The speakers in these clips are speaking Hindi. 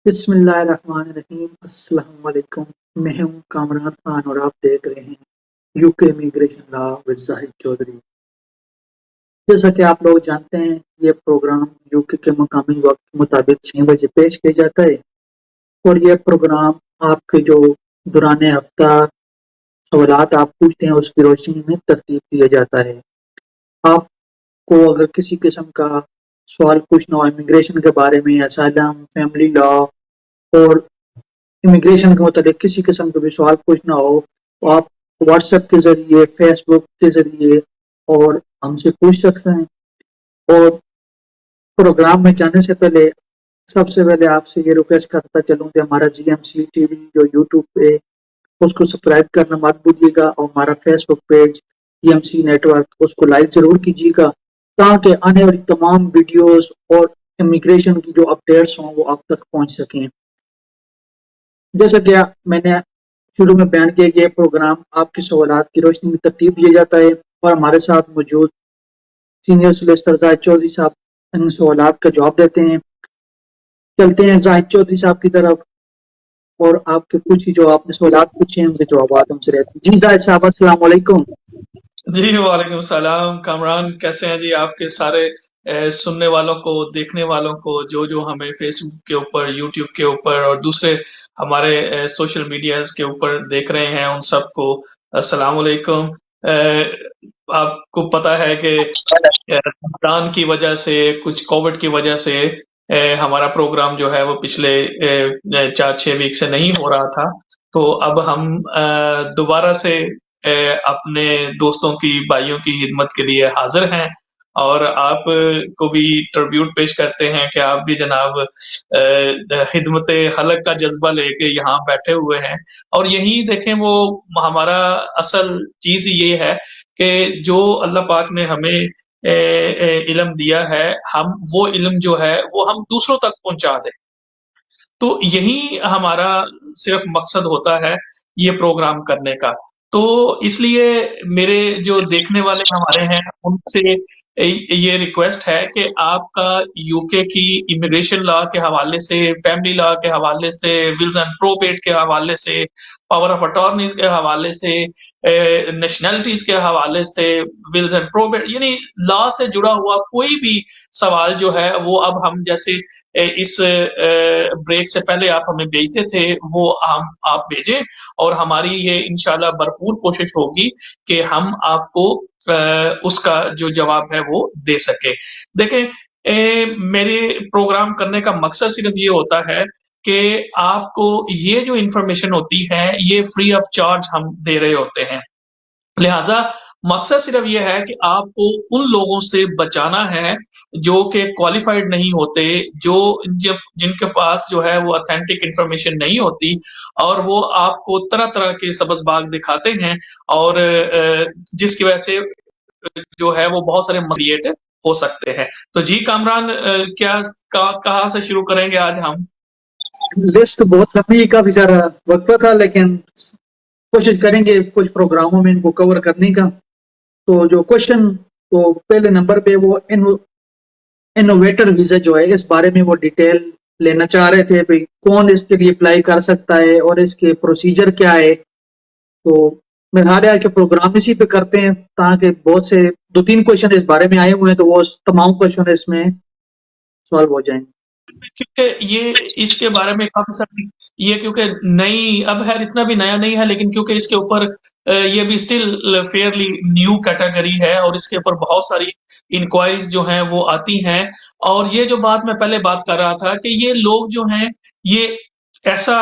बिस्मिल्लाहिर्रहमानिर्रहीम। अस्सलाम वालेकुम। मैं हूं कामरान खान और आप देख रहे हैं UK immigration law with Zahid Chaudhry. जैसा कि आप लोग जानते हैं, ये प्रोग्राम यूके के मकामी वक्त के मुताबिक 6 बजे पेश किया जाता है और ये प्रोग्राम आपके जो दौरान हफ्ता सवालात आप पूछते हैं उसकी रोशनी में तरतीब दिया जाता है। आपको अगर किसी किस्म का सवाल पूछना हो इमिग्रेशन के बारे में, असाइलम, फैमिली लॉ और इमिग्रेशन के मुताबिक किसी किस्म का भी सवाल पूछना हो तो आप व्हाट्सएप के ज़रिए, फेसबुक के ज़रिए और हमसे पूछ सकते हैं। और प्रोग्राम में जाने से पहले सबसे पहले आपसे ये रिक्वेस्ट करता चलूँ कि हमारा जीएमसी टीवी जो यूट्यूब पे उसको सब्सक्राइब करना मत भूलिएगा और हमारा फेसबुक पेज जीएमसी नेटवर्क उसको लाइक ज़रूर कीजिएगा ताकि आने वाली तमाम वीडियोस और इमिग्रेशन की जो अपडेट्स हों वो आप तक पहुंच सकें। जैसा कि मैंने शुरू में बयान किया गया प्रोग्राम आपकी सवालात की रोशनी में तरतीब दिया जाता है और हमारे साथ मौजूद सीनियर सोलिसिटर जाहिद चौधरी साहब इन सवालात का जवाब देते हैं। चलते हैं जाहिद चौधरी साहब की तरफ और आपके कुछ ही जो आपने सवालात पूछे हैं उनके जवाब हमसे रहते हैं। जी जाहिद साहब, अस्सलाम वालेकुम। जी वालेकुम सलाम। कामरान कैसे हैं जी? आपके सारे सुनने वालों को, देखने वालों को, जो जो हमें फेसबुक के ऊपर, यूट्यूब के ऊपर और दूसरे हमारे सोशल मीडियाज के ऊपर देख रहे हैं, उन सबको अस्सलाम वालेकुम। आपको पता है कि रमजान की वजह से, कुछ कोविड की वजह से हमारा प्रोग्राम जो है वो पिछले 4-6 वीक से नहीं हो रहा था। तो अब हम दोबारा से अपने दोस्तों की, भाइयों की खिदमत के लिए हाजिर हैं और आप को भी ट्रिब्यूट पेश करते हैं कि आप भी जनाब खिदमत खलक का जज्बा लेके यहाँ बैठे हुए हैं। और यही देखें, वो हमारा असल चीज ये है कि जो अल्लाह पाक ने हमें इल्म दिया है, हम वो इल्म जो है वो हम दूसरों तक पहुंचा दें। तो यही हमारा सिर्फ मकसद होता है ये प्रोग्राम करने का। तो इसलिए मेरे जो देखने वाले हमारे हैं उनसे ये रिक्वेस्ट है कि आपका यूके की इमिग्रेशन लॉ के हवाले से, फैमिली लॉ के हवाले से, विल्स एंड प्रोबेट के हवाले से, पावर ऑफ अटॉर्नीज के हवाले से, नेशनैलिटीज के हवाले से, विल्स एंड प्रोबेट यानी लॉ से जुड़ा हुआ कोई भी सवाल जो है वो अब हम जैसे इस ब्रेक से पहले आप हमें भेजते थे वो हम आप भेजें और हमारी ये इंशाल्लाह भरपूर कोशिश होगी कि हम आपको उसका जो जवाब है वो दे सके। देखें, मेरे प्रोग्राम करने का मकसद सिर्फ ये होता है कि आपको ये जो इंफॉर्मेशन होती है ये फ्री ऑफ चार्ज हम दे रहे होते हैं। लिहाजा मकसद सिर्फ ये है कि आपको उन लोगों से बचाना है जो कि क्वालिफाइड नहीं होते, जो जब जिनके पास जो है वो ऑथेंटिक इंफॉर्मेशन नहीं होती और वो आपको तरह-तरह के सब्ज़-बाग दिखाते हैं और जिसकी वजह से जो है वो बहुत सारे क्रिएट हो सकते हैं। तो जी कामरान, क्या कहाँ से शुरू करेंगे आज हम? लिस्ट बहुत लंबी, काफी सारा वक्त था, लेकिन कोशिश करेंगे कुछ प्रोग्रामों में इनको कवर करने का। तो जो क्वेश्चन तो पहले नंबर पे वो इनोवेटर वीजा जो है इस बारे में वो डिटेल लेना चाह रहे थे भाई कौन इसके लिए अप्लाई कर सकता है और इसके प्रोसीजर क्या है। तो मेरा ख्याल है कि प्रोग्राम इसी पे करते हैं ताकि बहुत से 2-3 क्वेश्चन इस बारे में आए हुए हैं तो वो तमाम क्वेश्चन इसमें सॉल्व हो जाएंगे। क्योंकि ये इसके बारे में काफ़ी सारी, ये क्योंकि नई, अब ख़ैर इतना भी नया नहीं है, लेकिन क्योंकि इसके ऊपर ये भी स्टिल फेयरली न्यू कैटेगरी है और इसके ऊपर बहुत सारी इंक्वायरीज़ जो हैं वो आती हैं। और ये जो बात मैं पहले बात कर रहा था कि ये लोग जो हैं, ये ऐसा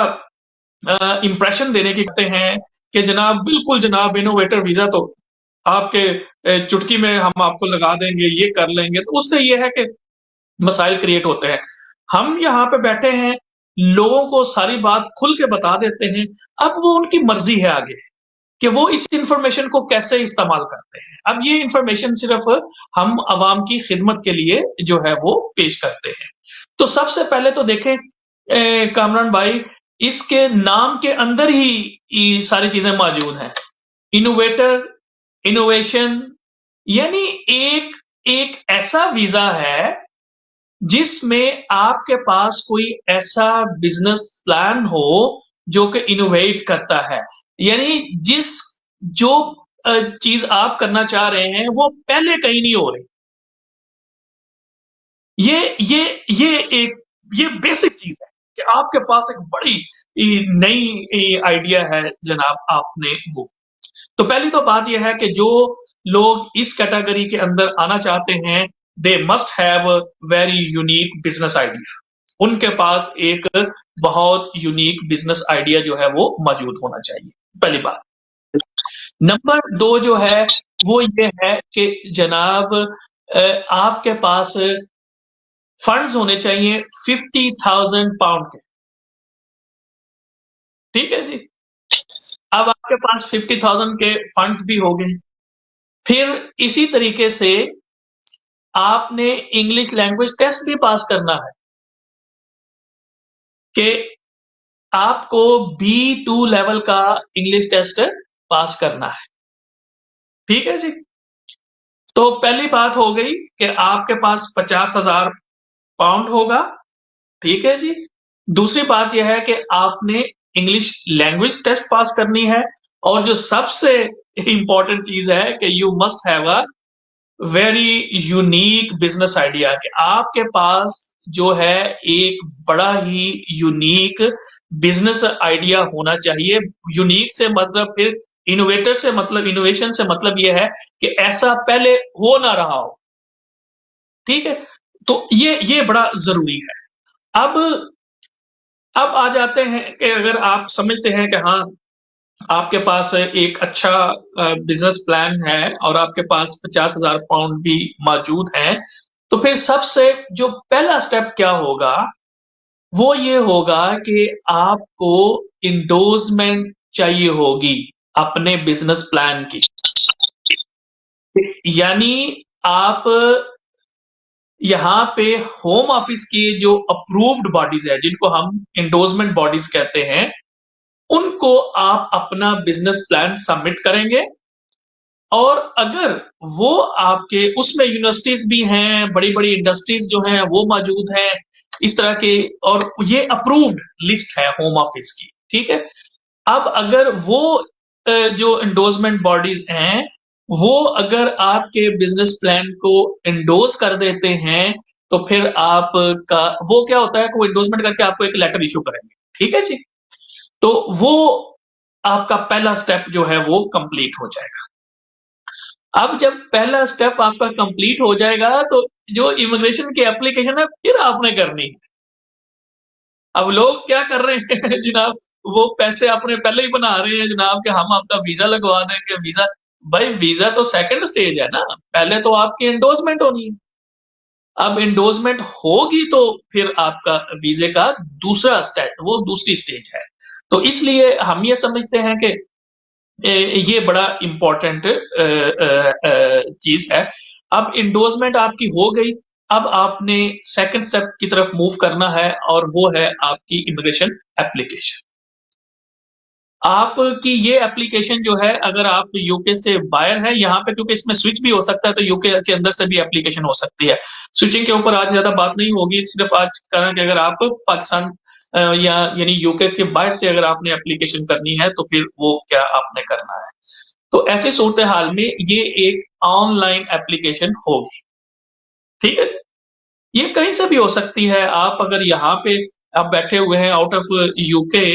इम्प्रेशन देने की करते हैं कि जनाब बिल्कुल जनाब इनोवेटर वीज़ा तो आपके चुटकी में हम आपको लगा देंगे, ये कर लेंगे। तो उससे ये है कि मसाइल क्रिएट होते हैं। हम यहाँ पे बैठे हैं, लोगों को सारी बात खुल के बता देते हैं। अब वो उनकी मर्ज़ी है आगे कि वो इस इंफॉर्मेशन को कैसे इस्तेमाल करते हैं। अब ये इंफॉर्मेशन सिर्फ़ हम अवाम की खिदमत के लिए जो है वो पेश करते हैं। तो सबसे पहले तो देखें कामरान भाई, इसके नाम के अंदर ही ये सारी चीज़ें मौजूद हैं। इनोवेटर, इनोवेशन यानी एक एक ऐसा वीज़ा है जिसमें आपके पास कोई ऐसा बिजनेस प्लान हो जो कि इनोवेट करता है, यानी जो चीज आप करना चाह रहे हैं वो पहले कहीं नहीं हो रही। ये बेसिक चीज है कि आपके पास एक बड़ी नई आइडिया है जनाब, आपने वो। तो पहली तो बात यह है कि जो लोग इस कैटेगरी के अंदर आना चाहते हैं, they must have very unique business idea. उनके पास एक बहुत यूनिक बिजनेस आइडिया जो है वो मौजूद होना चाहिए, पहली बात। नंबर 2 जो है वो ये है कि जनाब आपके पास फंड्स होने चाहिए 50,000 पाउंड के। ठीक है जी। अब आपके पास 50,000 के फंड्स भी हो गए, फिर इसी तरीके से आपने इंग्लिश लैंग्वेज टेस्ट भी पास करना है कि आपको B2 लेवल का इंग्लिश टेस्ट पास करना है। ठीक है जी। तो पहली बात हो गई कि आपके पास 50,000 पाउंड होगा। ठीक है जी। दूसरी बात यह है कि आपने इंग्लिश लैंग्वेज टेस्ट पास करनी है, और जो सबसे इंपॉर्टेंट चीज है कि you must have a very unique business idea, कि आपके पास जो है एक बड़ा ही यूनिक बिजनेस आइडिया होना चाहिए। यूनिक से मतलब, फिर इनोवेटर से मतलब, इनोवेशन से मतलब यह है कि ऐसा पहले हो ना रहा हो। ठीक है। तो ये बड़ा जरूरी है। अब अब आ जाते हैं कि अगर आप समझते हैं कि हाँ, आपके पास एक अच्छा बिजनेस प्लान है और आपके पास 50,000 पाउंड भी मौजूद हैं, तो फिर सबसे जो पहला स्टेप क्या होगा, वो ये होगा कि आपको इंडोर्समेंट चाहिए होगी अपने बिजनेस प्लान की। यानी आप यहाँ पे होम ऑफिस की जो अप्रूव्ड बॉडीज है, जिनको हम इंडोर्समेंट बॉडीज कहते हैं, उनको आप अपना बिजनेस प्लान सबमिट करेंगे। और अगर वो आपके उसमें यूनिवर्सिटीज भी हैं, बड़ी-बड़ी इंडस्ट्रीज जो हैं वो मौजूद हैं, इस तरह के, और ये अप्रूव्ड लिस्ट है होम ऑफिस की। ठीक है। अब अगर वो जो एंडोर्समेंट बॉडीज हैं, वो अगर आपके बिजनेस प्लान को एंडोर्स कर देते हैं, तो फिर आपका वो क्या होता है कि वो एंडोर्समेंट करके आपको एक लेटर इश्यू करेंगे। ठीक है जी। तो वो आपका पहला स्टेप जो है वो कंप्लीट हो जाएगा। अब जब पहला स्टेप आपका कंप्लीट हो जाएगा, तो जो इमिग्रेशन की एप्लीकेशन है फिर आपने करनी है। अब लोग क्या कर रहे हैं जनाब, वो पैसे अपने पहले ही बना रहे हैं जनाब कि हम आपका वीजा लगवा देंगे। वीजा, भाई वीजा तो सेकंड स्टेज है ना, पहले तो आपकी एंडोर्समेंट होनी है। अब एंडोर्समेंट होगी तो फिर आपका वीजे का दूसरा स्टेप, वो दूसरी स्टेज है। तो इसलिए हम ये समझते हैं कि ये बड़ा इंपॉर्टेंट चीज है। अब इंडोर्समेंट आपकी हो गई, अब आपने सेकंड स्टेप की तरफ मूव करना है, और वो है आपकी इमिग्रेशन एप्लीकेशन। आपकी ये एप्लीकेशन जो है, अगर आप यूके से बाहर है, यहाँ पे क्योंकि इसमें स्विच भी हो सकता है, तो यूके के अंदर से भी एप्लीकेशन हो सकती है। स्विचिंग के ऊपर आज ज्यादा बात नहीं होगी, सिर्फ आज कारण कि अगर आप पाकिस्तान या यानी यूके के बाहर से अगर आपने एप्लीकेशन करनी है, तो फिर वो क्या आपने करना है। तो ऐसे सूरत हाल में ये एक ऑनलाइन एप्लीकेशन होगी। ठीक है। ये कहीं से भी हो सकती है। आप अगर यहाँ पे आप बैठे हुए हैं आउट ऑफ यूके,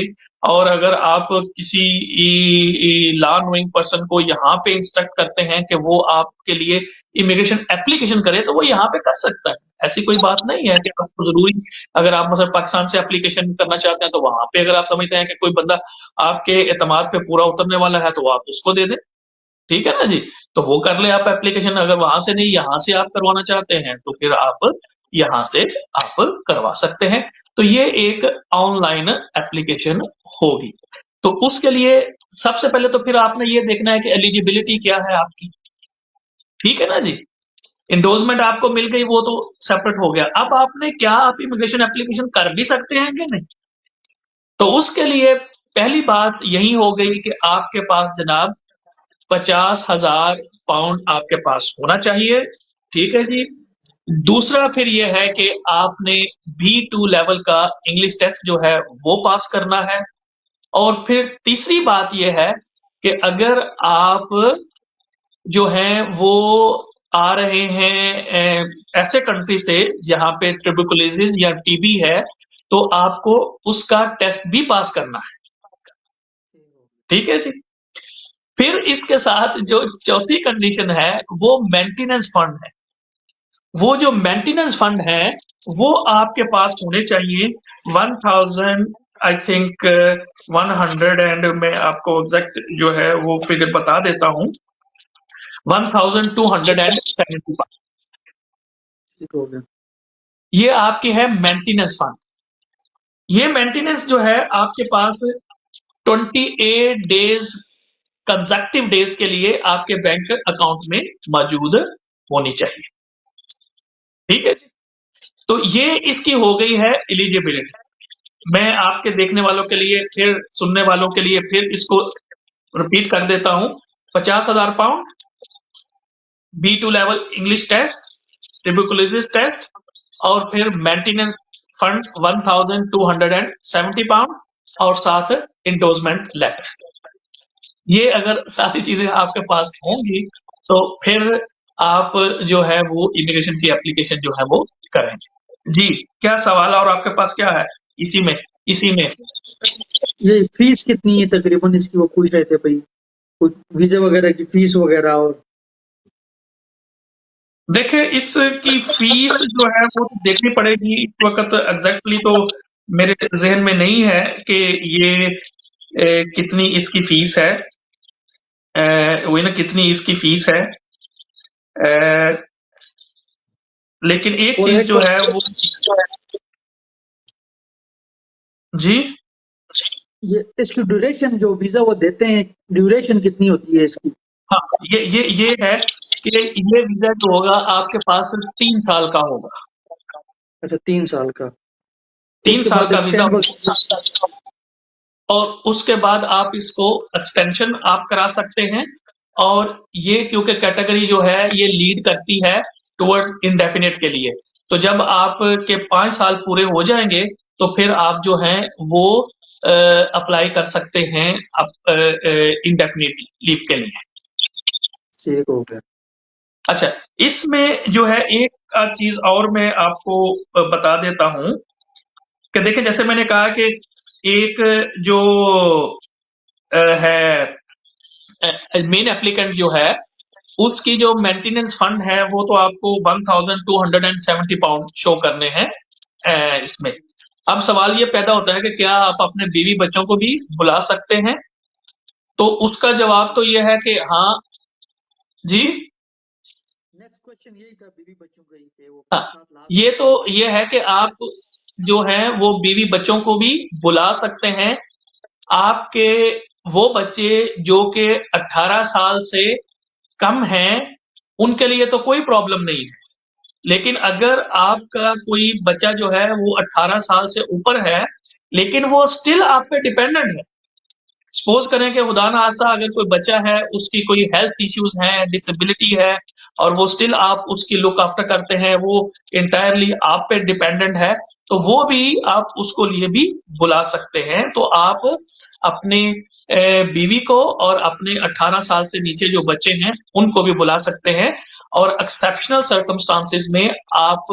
और अगर आप किसी लॉ नोइंग पर्सन को यहाँ पे इंस्ट्रक्ट करते हैं कि वो आपके लिए इमिग्रेशन एप्लीकेशन करे, तो वो यहाँ पे कर सकता है। ऐसी कोई बात नहीं है कि आपको जरूरी, अगर आप मतलब पाकिस्तान से एप्लीकेशन करना चाहते हैं, तो वहां पे अगर आप समझते हैं कि कोई बंदा आपके एतमाद पे पूरा उतरने वाला है, तो आप उसको दे दें। ठीक है ना जी। तो वो कर ले आप एप्लीकेशन, अगर वहां से नहीं यहाँ से आप करवाना चाहते हैं, तो फिर आप यहाँ से आप करवा सकते हैं। तो ये एक ऑनलाइन एप्लीकेशन होगी। तो उसके लिए सबसे पहले तो फिर आपने ये देखना है कि एलिजिबिलिटी क्या है आपकी। ठीक है ना जी। इंडोर्समेंट आपको मिल गई, वो तो सेपरेट हो गया। अब आपने क्या, आप इमिग्रेशन एप्लीकेशन कर भी सकते हैं कि नहीं, तो उसके लिए पहली बात यही हो गई कि आपके पास जनाब 50,000 पाउंड आपके पास होना चाहिए। ठीक है जी। दूसरा फिर ये है कि आपने B2 लेवल का इंग्लिश टेस्ट जो है वो पास करना है। और फिर तीसरी बात ये है कि अगर आप जो हैं वो आ रहे हैं ऐसे कंट्री से जहाँ पे ट्यूबरकुलोसिस या टीबी है, तो आपको उसका टेस्ट भी पास करना है। ठीक है जी। फिर इसके साथ जो चौथी कंडीशन है वो मेंटेनेंस फंड है। वो जो मेंटेनेंस फंड है वो आपके पास होने चाहिए 1000, आई थिंक 100, एंड मैं आपको एग्जैक्ट जो है वो फिगर बता देता हूँ, 1275। ठीक हो गया। ये आपकी है मेंटेनेंस फंड। ये मेंटेनेंस जो है आपके पास 28 डेज कंसेक्टिव डेज के लिए आपके बैंक अकाउंट में मौजूद होनी चाहिए। ठीक है जी। तो ये इसकी हो गई है एलिजिबिलिटी। मैं आपके देखने वालों के लिए फिर सुनने वालों के लिए फिर इसको रिपीट कर देता हूं। 50,000 pound B2 level English test, tuberculosis test, और फिर मेंटेनेंस फंड 1270 पाउंड, और साथ इंडोर्समेंट लेटर। ये अगर सारी चीजें आपके पास होंगी तो फिर आप जो है वो इमिग्रेशन की एप्लीकेशन जो है वो करेंगे। जी, क्या सवाल और आपके पास क्या है इसी में? ये फीस कितनी है तकरीबन इसकी, वो पूछ रहे थे भाई, कुछ वीजा वगैरह की फीस वगैरह। और देखिए, इसकी फीस जो है वो तो देखनी पड़ेगी। इस वक्त एग्जैक्टली तो मेरे जहन में नहीं है कि ये कितनी इसकी फीस है, वही ना, कितनी इसकी फीस है। लेकिन एक और चीज एक जो है वो, जी, ये इसकी ड्यूरेशन जो वीजा वो देते हैं, ड्यूरेशन कितनी होती है इसकी? हाँ, ये है कि ये वीजा जो होगा आपके पास 3 साल का होगा। अच्छा, 3 साल का। 3 उसके साल बाद का वीजा एक्सटेंड होगा, और उसके बाद आप इसको एक्सटेंशन आप करा सकते हैं। और ये क्योंकि कैटेगरी जो है ये लीड करती है टुवर्ड्स इंडेफिनिट के लिए, तो जब आपके 5 साल पूरे हो जाएंगे तो फिर आप जो हैं वो अप्लाई कर सकते हैं इंडेफिनिट लीव के लिए। ठीक हो गया। अच्छा, इसमें जो है एक चीज और मैं आपको बता देता हूं कि देखिए, जैसे मैंने कहा कि एक जो है मेन एप्लीकेंट जो है उसकी जो मेंटेनेंस फंड है वो तो आपको 1270 पाउंड शो करने हैं इसमें। अब सवाल ये पैदा होता है कि क्या आप अपने बीवी बच्चों को भी बुला सकते हैं? तो उसका जवाब तो ये है कि हाँ जी। नेक्स्ट क्वेश्चन यही था, बीवी बच्चों का ही थे वो हाँ, 5-7 लाख। ये तो ये है कि आप जो है वो बीवी बच्चों को भी बुला सकते हैं। आपके वो बच्चे जो कि 18 साल से कम हैं उनके लिए तो कोई प्रॉब्लम नहीं है। लेकिन अगर आपका कोई बच्चा जो है वो 18 साल से ऊपर है लेकिन वो स्टिल आप पे डिपेंडेंट है, सपोज करें कि खुदा ना खास्ता अगर कोई बच्चा है उसकी कोई हेल्थ इश्यूज हैं, डिसेबिलिटी है, और वो स्टिल आप उसकी लुक आफ्टर करते हैं, वो इंटायरली आप पे डिपेंडेंट है, तो वो भी आप उसको लिए भी बुला सकते हैं। तो आप अपने बीवी को और अपने 18 साल से नीचे जो बच्चे हैं उनको भी बुला सकते हैं। और एक्सेप्शनल सर्कमस्टांसिस में आप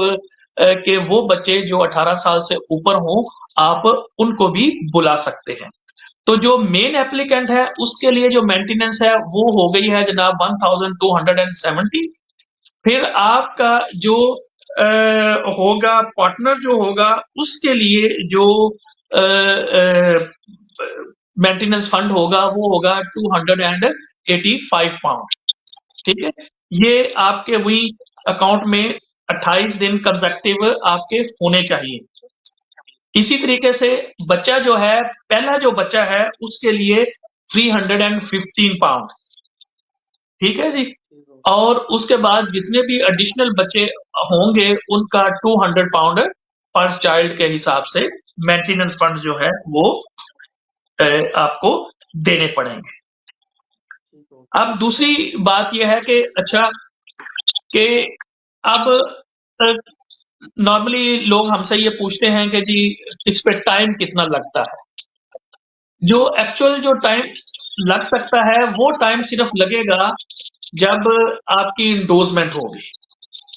के वो बच्चे जो 18 साल से ऊपर हों आप उनको भी बुला सकते हैं। तो जो मेन एप्लीकेंट है उसके लिए जो मेंटेनेंस है वो हो गई है जनाब 1270। फिर आपका जो होगा पार्टनर जो होगा उसके लिए जो मेंटेनेंस फंड होगा वो होगा 285 पाउंड। ठीक है, ये आपके वही अकाउंट में 28 दिन कंसेक्टिव आपके होने चाहिए। इसी तरीके से बच्चा जो है, पहला जो बच्चा है उसके लिए 315 पाउंड। ठीक है जी। और उसके बाद जितने भी एडिशनल बच्चे होंगे उनका 200 पाउंड पर चाइल्ड के हिसाब से मेंटेनेंस फंड जो है वो आपको देने पड़ेंगे। अब दूसरी बात यह है कि अच्छा, कि अब नॉर्मली लोग हमसे ये पूछते हैं कि जी इस पे टाइम कितना लगता है। जो एक्चुअल जो टाइम लग सकता है वो टाइम सिर्फ लगेगा जब आपकी इंडोर्समेंट होगी।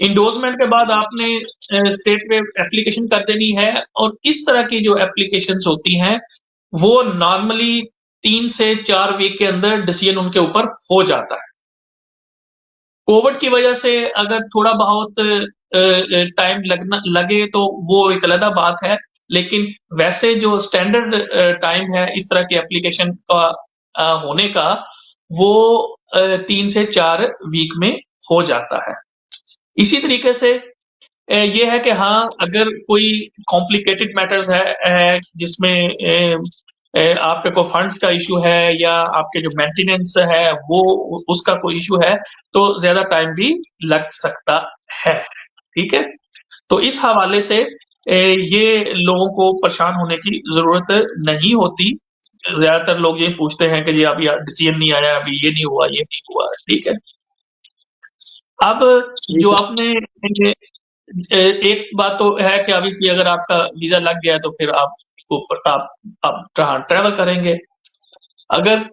इंडोर्समेंट के बाद आपने स्टेट में एप्लीकेशन कर देनी है, और इस तरह की जो एप्लीकेशंस होती हैं वो नॉर्मली 3 से 4 वीक के अंदर डिसीजन उनके ऊपर हो जाता है। कोविड की वजह से अगर थोड़ा बहुत टाइम लगना लगे तो वो एक अलग बात है, लेकिन वैसे जो स्टैंडर्ड टाइम है इस तरह की एप्लीकेशन का होने का, वो 3 से 4 वीक में हो जाता है। इसी तरीके से ये है कि हाँ, अगर कोई कॉम्प्लिकेटेड मैटर्स है जिसमें आपके को फंड्स का इशू है या आपके जो मेंटेनेंस है वो उसका कोई इशू है, तो ज्यादा टाइम भी लग सकता है। ठीक है, तो इस हवाले से ये लोगों को परेशान होने की जरूरत नहीं होती। ज्यादातर लोग ये पूछते हैं कि जी अभी डिसीजन नहीं आया, अभी ये नहीं हुआ, ये नहीं हुआ। ठीक है, अब जी जो सर। आपने एक बात तो है कि ऑब्वियसली अगर आपका वीजा लग गया तो फिर आप ट्रैवल करेंगे। अगर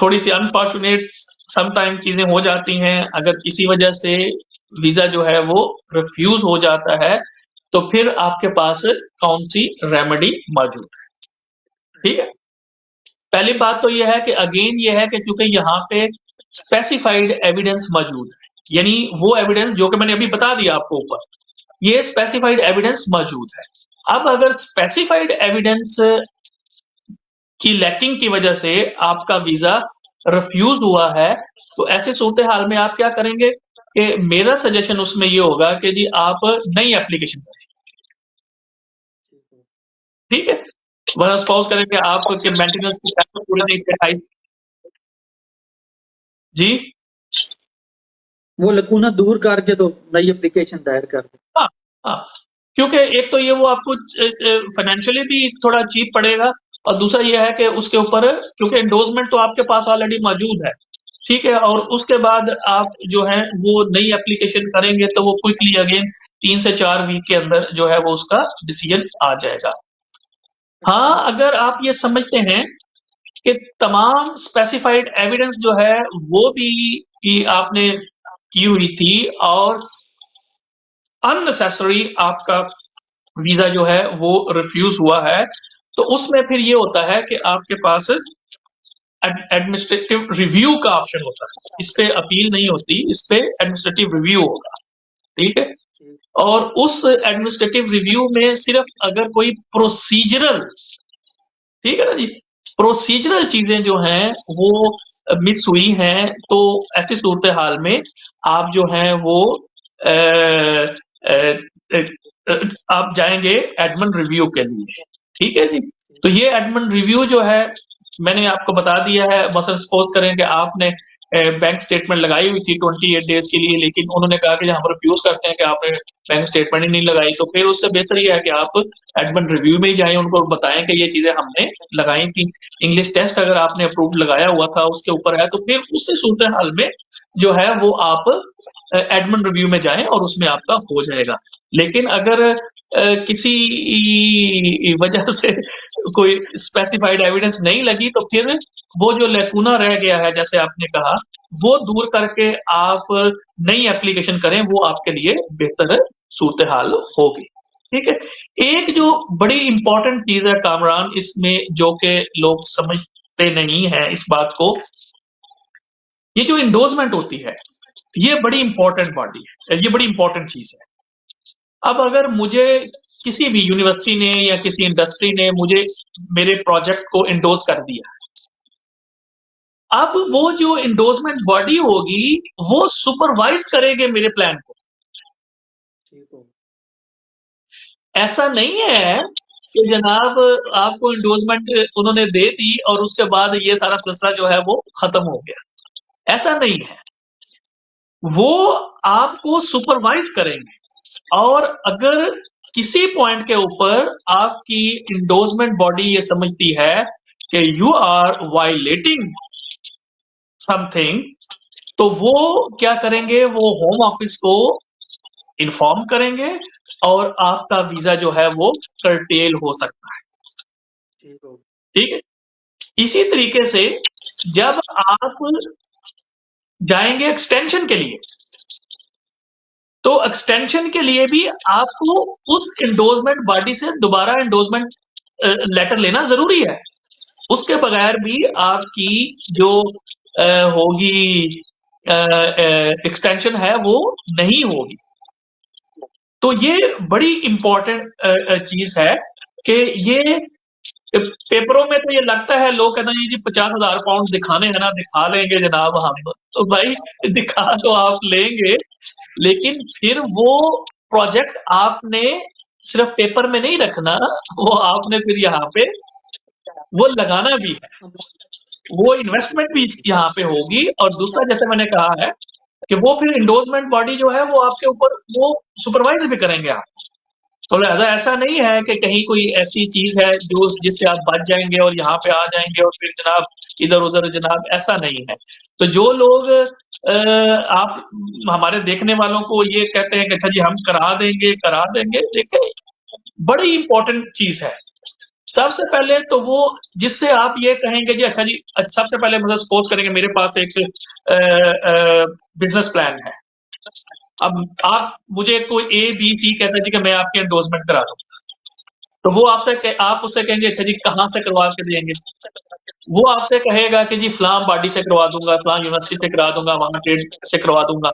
थोड़ी सी अनफॉर्चुनेट सम टाइम चीजें हो जाती हैं, अगर किसी वजह से वीजा जो है वो रिफ्यूज हो जाता है, तो फिर आपके पास कौन सी रेमेडी मौजूद है। ठीक है, पहली बात तो यह है कि अगेन ये है कि क्योंकि यहाँ पे स्पेसिफाइड एविडेंस मौजूद है, यानी वो एविडेंस जो कि मैंने अभी बता दिया आपको ऊपर, ये स्पेसिफाइड एविडेंस मौजूद है। अब अगर स्पेसिफाइड एविडेंस की लैकिंग की वजह से आपका वीजा रिफ्यूज हुआ है, तो ऐसे सूरत हाल में आप क्या करेंगे कि मेरा सजेशन उसमें ये होगा कि जी आप नई एप्लीकेशन करें। ठीक है, वह सपोज करें कि आपके मेंटेनेंस के पैसे पूरे नहीं थे 28। जी वो लकूना दूर करके तो नई एप्लीकेशन दायर कर दे। हाँ, हाँ, क्योंकि एक तो ये वो आपको फाइनेंशियली भी थोड़ा चीप पड़ेगा, और दूसरा ये है कि उसके ऊपर क्योंकि एंडोर्समेंट तो आपके पास ऑलरेडी मौजूद है। ठीक है, और उसके बाद आप जो है वो नई एप्लीकेशन करेंगे तो वो क्विकली अगेन 3 से 4 वीक के अंदर जो है वो उसका डिसीजन आ जाएगा। हाँ, अगर आप ये समझते हैं कि तमाम स्पेसिफाइड एविडेंस जो है वो भी कि आपने की हुई थी और अननेसेसरी आपका वीजा जो है वो रिफ्यूज हुआ है, तो उसमें फिर ये होता है कि आपके पास एडमिनिस्ट्रेटिव रिव्यू का ऑप्शन होता है। इस पे अपील नहीं होती, इस पे एडमिनिस्ट्रेटिव रिव्यू होगा। ठीक है, और उस एडमिनिस्ट्रेटिव रिव्यू में सिर्फ अगर कोई प्रोसीजरल, ठीक है ना जी, प्रोसीजरल चीजें जो हैं वो मिस हुई हैं, तो ऐसी सूरत हाल में आप जो हैं वो अ, अ, अ, आप जाएंगे एडमिन रिव्यू के लिए। ठीक है जी, तो ये एडमिन रिव्यू जो है मैंने आपको बता दिया है। मसलन सपोज करें कि आपने बैंक स्टेटमेंट लगाई हुई थी 28 डेज के लिए, लेकिन उन्होंने कहा कि हम रिफ्यूज करते हैं कि आपने बैंक स्टेटमेंट ही नहीं लगाई, तो फिर उससे बेहतर ये है कि आप एडमिन रिव्यू में ही जाएं, उनको बताएं कि ये चीजें हमने लगाई थी। इंग्लिश टेस्ट अगर आपने अप्रूव लगाया हुआ था उसके ऊपर है, तो फिर उस सूरत हाल में जो है वो आप एडमिन रिव्यू में जाएं और उसमें आपका हो जाएगा। लेकिन अगर किसी वजह से कोई स्पेसिफाइड एविडेंस नहीं लगी, तो फिर वो जो लैकुना रह गया है जैसे आपने कहा, वो दूर करके आप नई एप्लीकेशन करें, वो आपके लिए बेहतर सूरत हाल होगी। ठीक है, एक जो बड़ी इंपॉर्टेंट चीज है कामरान इसमें, जो कि लोग समझते नहीं है इस बात को, ये जो इंडोर्समेंट होती है ये बड़ी इंपॉर्टेंट बॉडी है, ये बड़ी इंपॉर्टेंट चीज है। अब अगर मुझे किसी भी यूनिवर्सिटी ने या किसी इंडस्ट्री ने मुझे मेरे प्रोजेक्ट को इंडोर्स कर दिया, अब वो जो इंडोर्समेंट बॉडी होगी वो सुपरवाइज करेंगे मेरे प्लान को। ऐसा नहीं है कि जनाब आपको इंडोर्समेंट उन्होंने दे दी और उसके बाद ये सारा सिलसिला जो है वो खत्म हो गया, ऐसा नहीं है। वो आपको सुपरवाइज करेंगे, और अगर किसी पॉइंट के ऊपर आपकी इंडोर्समेंट बॉडी ये समझती है कि यू आर वायलेटिंग समथिंग, तो वो क्या करेंगे, वो होम ऑफिस को इन्फॉर्म करेंगे और आपका वीजा जो है वो कर्टेल हो सकता है। ठीक हो ठीक है, इसी तरीके से जब आप जाएंगे एक्सटेंशन के लिए, तो एक्सटेंशन के लिए भी आपको उस एंडोर्समेंट बॉडी से दोबारा एंडोर्समेंट लेटर लेना जरूरी है। उसके बगैर भी आपकी जो होगी एक्सटेंशन है वो नहीं होगी। तो ये बड़ी इंपॉर्टेंट चीज है कि ये पेपरों में तो ये लगता है, लोग कहते हैं जी 50,000 पाउंड दिखाने हैं ना, दिखा लेंगे जनाब हम। तो भाई दिखा तो आप लेंगे, लेकिन फिर वो प्रोजेक्ट आपने सिर्फ पेपर में नहीं रखना, वो आपने फिर यहाँ पे वो लगाना भी है, वो इन्वेस्टमेंट भी यहाँ पे होगी। और दूसरा, जैसे मैंने कहा है कि वो फिर इंडोर्समेंट बॉडी जो है वो आपके ऊपर वो सुपरवाइज भी करेंगे आप। तो लिहाजा ऐसा नहीं है कि कहीं कोई ऐसी चीज है जो जिससे आप बच जाएंगे और यहाँ पे आ जाएंगे और फिर जनाब इधर उधर, जनाब ऐसा नहीं है। तो जो लोग आप हमारे देखने वालों को ये कहते हैं कि अच्छा जी हम करा देंगे, देखिए बड़ी इंपॉर्टेंट चीज है। सबसे पहले तो वो जिससे आप ये कहेंगे जी अच्छा जी, सबसे पहले मतलब सपोज करेंगे मेरे पास एक बिजनेस प्लान है। अब आप मुझे कोई ABC कहता है जी कि मैं आपकी एंडोर्समेंट करा दूं, तो वो आप उससे कहेंगे अच्छा जी कहाँ से करवा के देंगे। वो आपसे कहेगा कि जी फलां बॉडी से करवा दूंगा, फलां यूनिवर्सिटी से करा दूंगा, वहां ट्रेड से करवा दूंगा।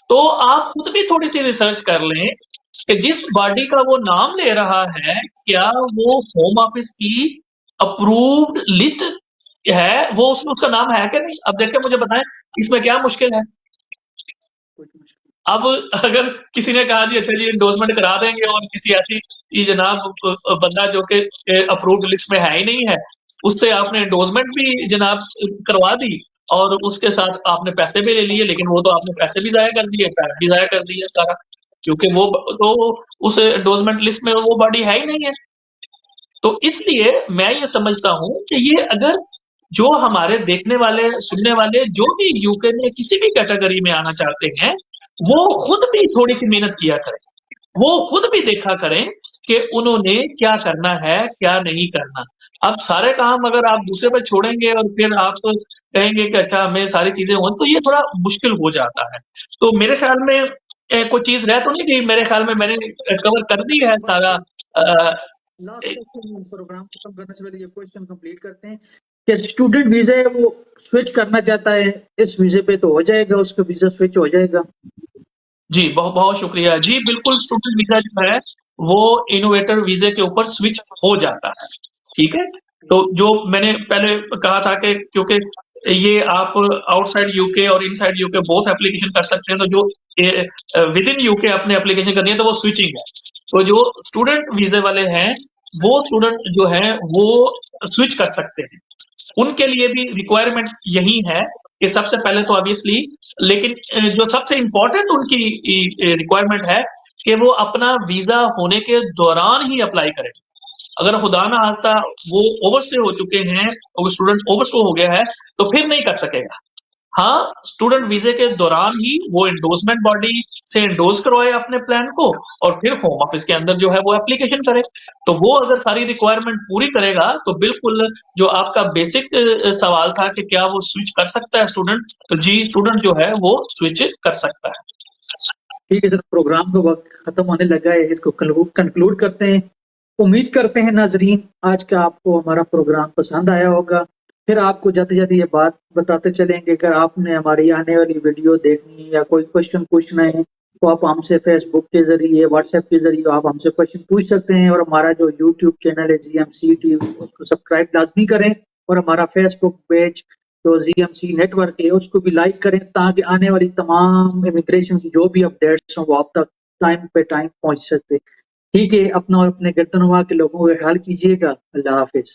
तो आप खुद भी थोड़ी सी रिसर्च कर लें कि जिस बॉडी का वो नाम ले रहा है, क्या वो होम ऑफिस की अप्रूव्ड लिस्ट है, वो उसमें उसका नाम है कि नहीं। अब देखिए मुझे बताएं इसमें क्या मुश्किल है। अब अगर किसी ने कहा जी अच्छा जी एंडोर्समेंट करा देंगे और किसी ऐसी ये जनाब बंदा जो कि अप्रूव्ड लिस्ट में है ही नहीं है, उससे आपने एंडोर्समेंट भी जनाब करवा दी और उसके साथ आपने पैसे भी ले लिए, लेकिन वो तो आपने पैसे भी जाया कर दिए, टाइम भी जाया कर दिया सारा, क्योंकि वो तो उस एंडोर्समेंट लिस्ट में वो बॉडी है ही नहीं है। तो इसलिए मैं ये समझता हूं कि ये अगर जो हमारे देखने वाले सुनने वाले जो भी यूके में किसी भी कैटेगरी में आना चाहते हैं, वो खुद भी थोड़ी सी मेहनत किया करें, वो खुद भी देखा करें कि उन्होंने क्या करना है क्या नहीं करना। अब सारे काम अगर आप दूसरे पर छोड़ेंगे और फिर आप कहेंगे कि अच्छा हमें सारी चीजें हो, तो ये थोड़ा मुश्किल हो जाता है। तो मेरे ख्याल में कोई चीज रह तो नहीं गई, मेरे ख्याल में मैंने कवर कर दी है सारा। लास्ट क्वेश्चन, प्रोग्राम खत्म करने से पहले ये क्वेश्चन कंप्लीट करते हैं कि स्टूडेंट वीजा है वो स्विच करना चाहता है, इस वीजे पे तो हो जाएगा, उसका वीजा स्विच हो जाएगा। जी बहुत बहुत शुक्रिया जी, बिल्कुल स्टूडेंट वीजा जो है वो इनोवेटर वीजे के ऊपर स्विच हो जाता है। ठीक है, तो जो मैंने पहले कहा था कि क्योंकि ये आप आउटसाइड यूके और इनसाइड यूके बोथ एप्लीकेशन कर सकते हैं, तो जो विद इन यूके अपने एप्लीकेशन करनी है तो वो स्विचिंग है। तो जो स्टूडेंट वीजे वाले हैं वो स्टूडेंट जो है वो स्विच कर सकते हैं। उनके लिए भी रिक्वायरमेंट यही है कि सबसे पहले तो ऑब्वियसली, लेकिन जो सबसे इंपॉर्टेंट उनकी रिक्वायरमेंट है कि वो अपना वीजा होने के दौरान ही अप्लाई करें। अगर खुदा ना खास्ता वो ओवरस्टे हो चुके हैं, और स्टूडेंट ओवरस्टे हो गया है, तो फिर नहीं कर सकेगा। हाँ, स्टूडेंट वीजे के दौरान ही वो एंडोर्समेंट बॉडी से एंडोर्स करवाए अपने प्लान को और फिर होम ऑफिस के अंदर जो है वो एप्लीकेशन करे। तो वो अगर सारी रिक्वायरमेंट पूरी करेगा तो बिल्कुल जो आपका बेसिक सवाल था कि क्या वो स्विच कर सकता है स्टूडेंट, तो जी स्टूडेंट जो है वो स्विच कर सकता है। ठीक है सर, प्रोग्राम का वक्त खत्म होने लगा है, इसको कंक्लूड करते हैं। उम्मीद करते हैं नाजरीन आज का आपको हमारा प्रोग्राम पसंद आया होगा। फिर आपको जाते जाते ये बात बताते चलेंगे, अगर आपने हमारी आने वाली वीडियो देखनी है या कोई क्वेश्चन पूछना है तो आप हमसे फेसबुक के जरिए, व्हाट्सएप के जरिए आप हमसे क्वेश्चन पूछ सकते हैं। और हमारा जो यूट्यूब चैनल है GMC TV उसको सब्सक्राइब लाजमी करें, और हमारा फेसबुक पेज जो GMC नेटवर्क है उसको भी लाइक करें, ताकि आने वाली तमाम इमिग्रेशन की जो भी अपडेट्स हों वो आप तक टाइम पे टाइम पहुंच सकते। ठीक है, अपना और अपने गर्दनवा के लोगों का ख्याल कीजिएगा। अल्लाह हाफिज।